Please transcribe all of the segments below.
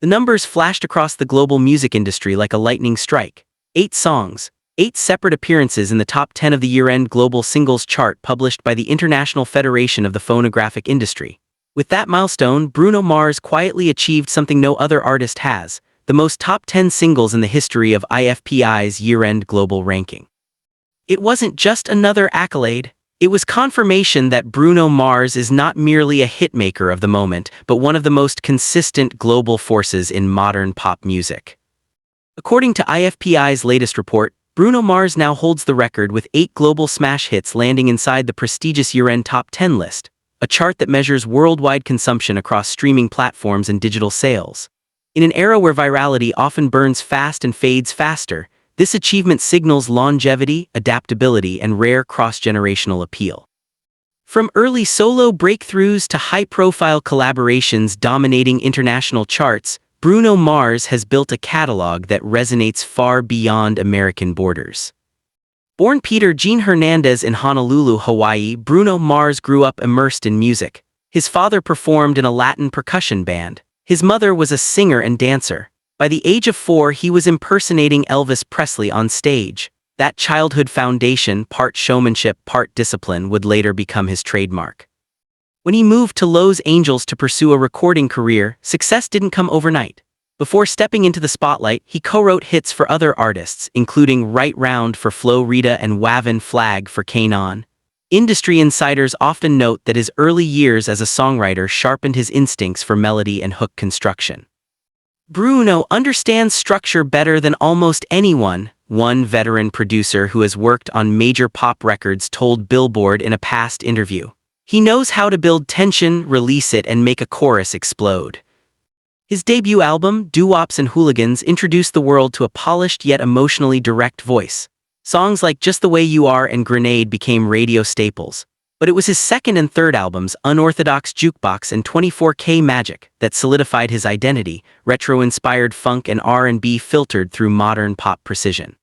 The numbers flashed across the global music industry like a lightning strike. 8 songs, 8 separate appearances in the top 10 of the year-end global singles chart published by the International Federation of the Phonographic Industry. With that milestone, Bruno Mars quietly achieved something no other artist has: the most top 10 singles in the history of IFPI's year-end global ranking. It wasn't just another accolade. It was confirmation that Bruno Mars is not merely a hitmaker of the moment, but one of the most consistent global forces in modern pop music. According to IFPI's latest report, Bruno Mars now holds the record with 8 global smash hits landing inside the prestigious year-end top 10 list, a chart that measures worldwide consumption across streaming platforms and digital sales. In an era where virality often burns fast and fades faster, this achievement signals longevity, adaptability, and rare cross-generational appeal. From early solo breakthroughs to high-profile collaborations dominating international charts, Bruno Mars has built a catalog that resonates far beyond American borders. Born Peter Gene Hernandez in Honolulu, Hawaii, Bruno Mars grew up immersed in music. His father performed in a Latin percussion band. His mother was a singer and dancer. By the age of 4, he was impersonating Elvis Presley on stage. That childhood foundation, part showmanship, part discipline, would later become his trademark. When he moved to Los Angeles to pursue a recording career, success didn't come overnight. Before stepping into the spotlight, he co-wrote hits for other artists, including Right Round for Flo Rida and Wavin' Flag for Kanon. Industry insiders often note that his early years as a songwriter sharpened his instincts for melody and hook construction. Bruno understands structure better than almost anyone, one veteran producer who has worked on major pop records told Billboard in a past interview. He knows how to build tension, release it, and make a chorus explode. His debut album, Doo-Wops and Hooligans, introduced the world to a polished yet emotionally direct voice. Songs like Just the Way You Are and Grenade became radio staples. But it was his second and third albums, Unorthodox Jukebox and 24K Magic, that solidified his identity, retro-inspired funk and R&B filtered through modern pop precision.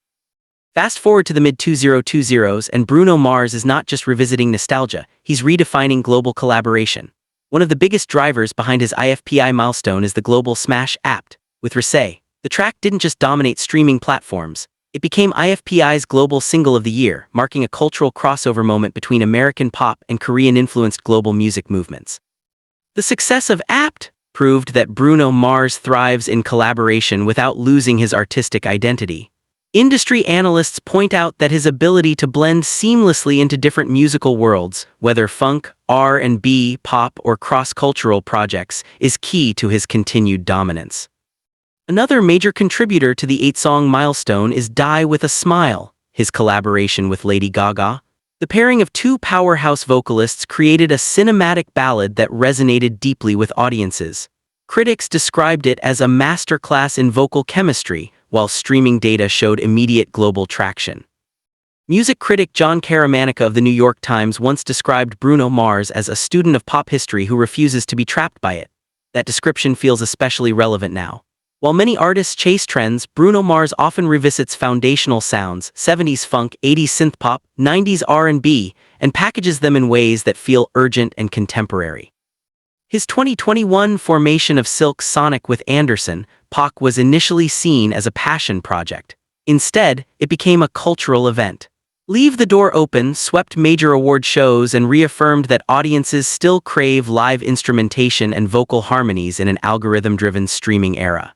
Fast forward to the mid-2020s, and Bruno Mars is not just revisiting nostalgia, he's redefining global collaboration. One of the biggest drivers behind his IFPI milestone is the global smash Apt. With Rosé, the track didn't just dominate streaming platforms. It became IFPI's global single of the year, marking a cultural crossover moment between American pop and Korean-influenced global music movements. The success of Apt proved that Bruno Mars thrives in collaboration without losing his artistic identity. Industry analysts point out that his ability to blend seamlessly into different musical worlds, whether funk, R&B, pop, or cross-cultural projects, is key to his continued dominance. Another major contributor to the 8-song milestone is Die With a Smile, his collaboration with Lady Gaga. The pairing of two powerhouse vocalists created a cinematic ballad that resonated deeply with audiences. Critics described it as a masterclass in vocal chemistry, while streaming data showed immediate global traction. Music critic John Caramanica of the New York Times once described Bruno Mars as a student of pop history who refuses to be trapped by it. That description feels especially relevant now. While many artists chase trends, Bruno Mars often revisits foundational sounds, 70s funk, 80s synthpop, 90s R&B, and packages them in ways that feel urgent and contemporary. His 2021 formation of Silk Sonic with Anderson, .Paak was initially seen as a passion project. Instead, it became a cultural event. Leave the Door Open swept major award shows and reaffirmed that audiences still crave live instrumentation and vocal harmonies in an algorithm-driven streaming era.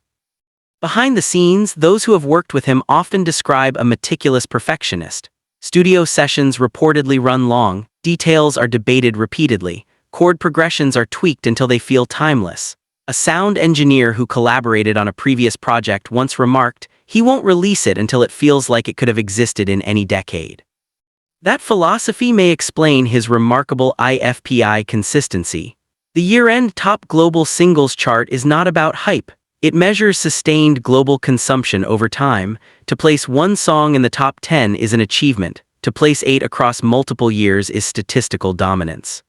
Behind the scenes, those who have worked with him often describe a meticulous perfectionist. Studio sessions reportedly run long, details are debated repeatedly, chord progressions are tweaked until they feel timeless. A sound engineer who collaborated on a previous project once remarked, he won't release it until it feels like it could have existed in any decade. That philosophy may explain his remarkable IFPI consistency. The year-end top global singles chart is not about hype. It measures sustained global consumption over time. To place one song in the top 10 is an achievement. To place 8 across multiple years is statistical dominance.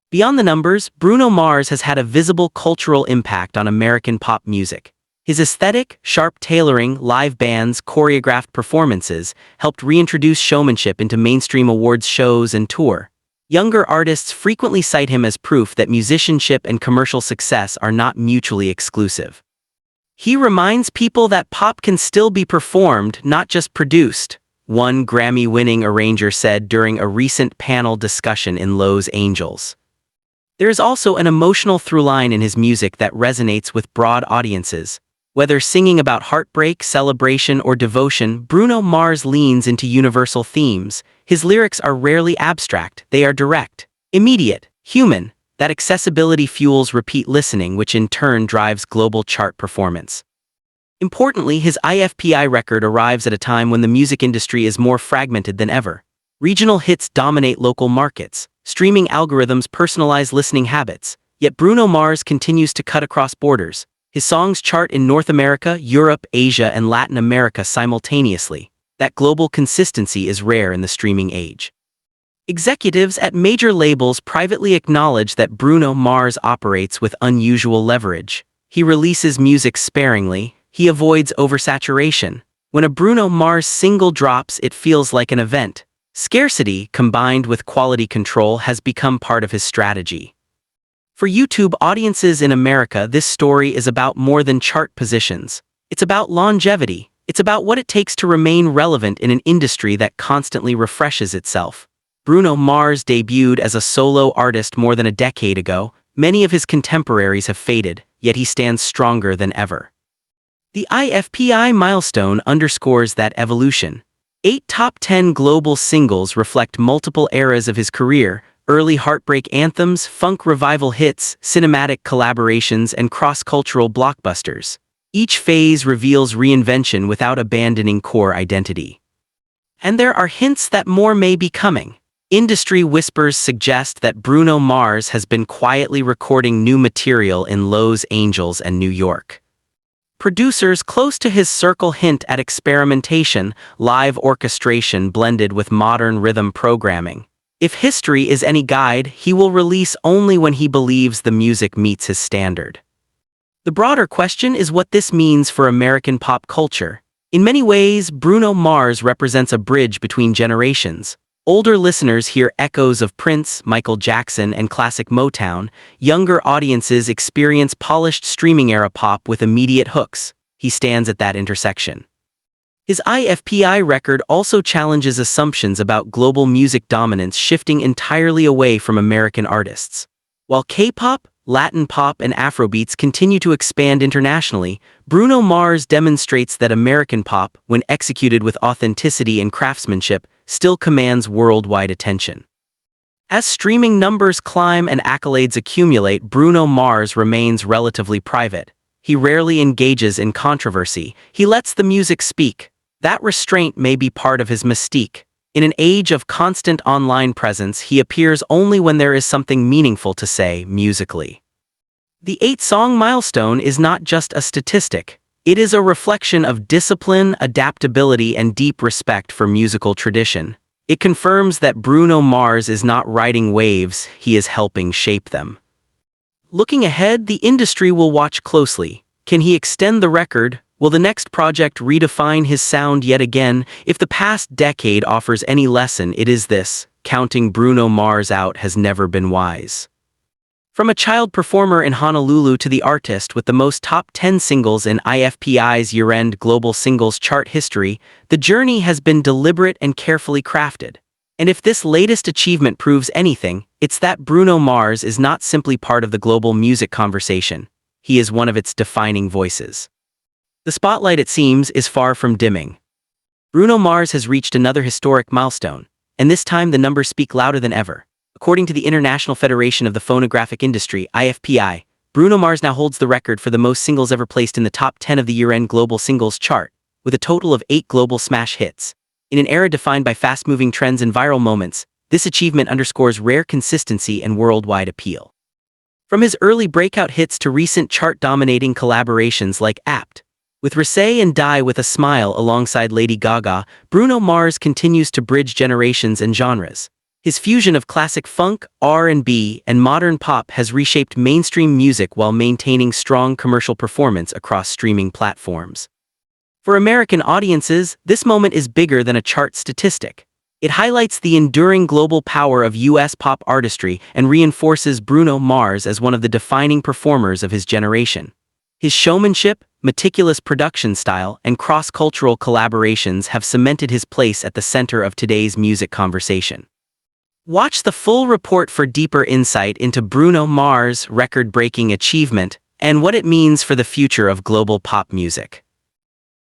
Beyond the numbers, Bruno Mars has had a visible cultural impact on American pop music. His aesthetic, sharp tailoring, live bands, choreographed performances helped reintroduce showmanship into mainstream awards shows and tour. Younger artists frequently cite him as proof that musicianship and commercial success are not mutually exclusive. He reminds people that pop can still be performed, not just produced, one Grammy-winning arranger said during a recent panel discussion in Los Angeles. There is also an emotional through-line in his music that resonates with broad audiences. Whether singing about heartbreak, celebration, or devotion, Bruno Mars leans into universal themes. His lyrics are rarely abstract, they are direct, immediate, human. That accessibility fuels repeat listening, which in turn drives global chart performance. Importantly, his IFPI record arrives at a time when the music industry is more fragmented than ever. Regional hits dominate local markets, streaming algorithms personalize listening habits, yet Bruno Mars continues to cut across borders. His songs chart in North America, Europe, Asia, and Latin America simultaneously. That global consistency is rare in the streaming age. Executives at major labels privately acknowledge that Bruno Mars operates with unusual leverage. He releases music sparingly, he avoids oversaturation. When a Bruno Mars single drops, it feels like an event. Scarcity, combined with quality control, has become part of his strategy. For YouTube audiences in America, this story is about more than chart positions. It's about longevity. It's about what it takes to remain relevant in an industry that constantly refreshes itself. Bruno Mars debuted as a solo artist more than a decade ago. Many of his contemporaries have faded, yet he stands stronger than ever. The IFPI milestone underscores that evolution. 8 top 10 global singles reflect multiple eras of his career: early heartbreak anthems, funk revival hits, cinematic collaborations, and cross-cultural blockbusters. Each phase reveals reinvention without abandoning core identity. And there are hints that more may be coming. Industry whispers suggest that Bruno Mars has been quietly recording new material in Los Angeles and New York. Producers close to his circle hint at experimentation, live orchestration blended with modern rhythm programming. If history is any guide, he will release only when he believes the music meets his standard. The broader question is what this means for American pop culture. In many ways, Bruno Mars represents a bridge between generations. Older listeners hear echoes of Prince, Michael Jackson, and classic Motown. Younger audiences experience polished streaming-era pop with immediate hooks. He stands at that intersection. His IFPI record also challenges assumptions about global music dominance, shifting entirely away from American artists. While K-pop, Latin pop, and Afrobeats continue to expand internationally, Bruno Mars demonstrates that American pop, when executed with authenticity and craftsmanship, still commands worldwide attention. As streaming numbers climb and accolades accumulate, Bruno Mars remains relatively private. He rarely engages in controversy. He lets the music speak. That restraint may be part of his mystique. In an age of constant online presence, he appears only when there is something meaningful to say musically. The 8-song milestone is not just a statistic. It is a reflection of discipline, adaptability, and deep respect for musical tradition. It confirms that Bruno Mars is not riding waves, he is helping shape them. Looking ahead, the industry will watch closely. Can he extend the record? Will the next project redefine his sound yet again? If the past decade offers any lesson, it is this: counting Bruno Mars out has never been wise. From a child performer in Honolulu to the artist with the most top 10 singles in IFPI's year-end global singles chart history, the journey has been deliberate and carefully crafted. And if this latest achievement proves anything, it's that Bruno Mars is not simply part of the global music conversation. He is one of its defining voices. The spotlight, it seems, is far from dimming. Bruno Mars has reached another historic milestone, and this time the numbers speak louder than ever. According to the International Federation of the Phonographic Industry, IFPI, Bruno Mars now holds the record for the most singles ever placed in the top 10 of the year-end global singles chart, with a total of 8 global smash hits. In an era defined by fast-moving trends and viral moments, this achievement underscores rare consistency and worldwide appeal. From his early breakout hits to recent chart-dominating collaborations like Apt, with Rosé and Die with a Smile alongside Lady Gaga, Bruno Mars continues to bridge generations and genres. His fusion of classic funk, R&B, and modern pop has reshaped mainstream music while maintaining strong commercial performance across streaming platforms. For American audiences, this moment is bigger than a chart statistic. It highlights the enduring global power of U.S. pop artistry and reinforces Bruno Mars as one of the defining performers of his generation. His showmanship, meticulous production style, and cross-cultural collaborations have cemented his place at the center of today's music conversation. Watch the full report for deeper insight into Bruno Mars' record-breaking achievement and what it means for the future of global pop music.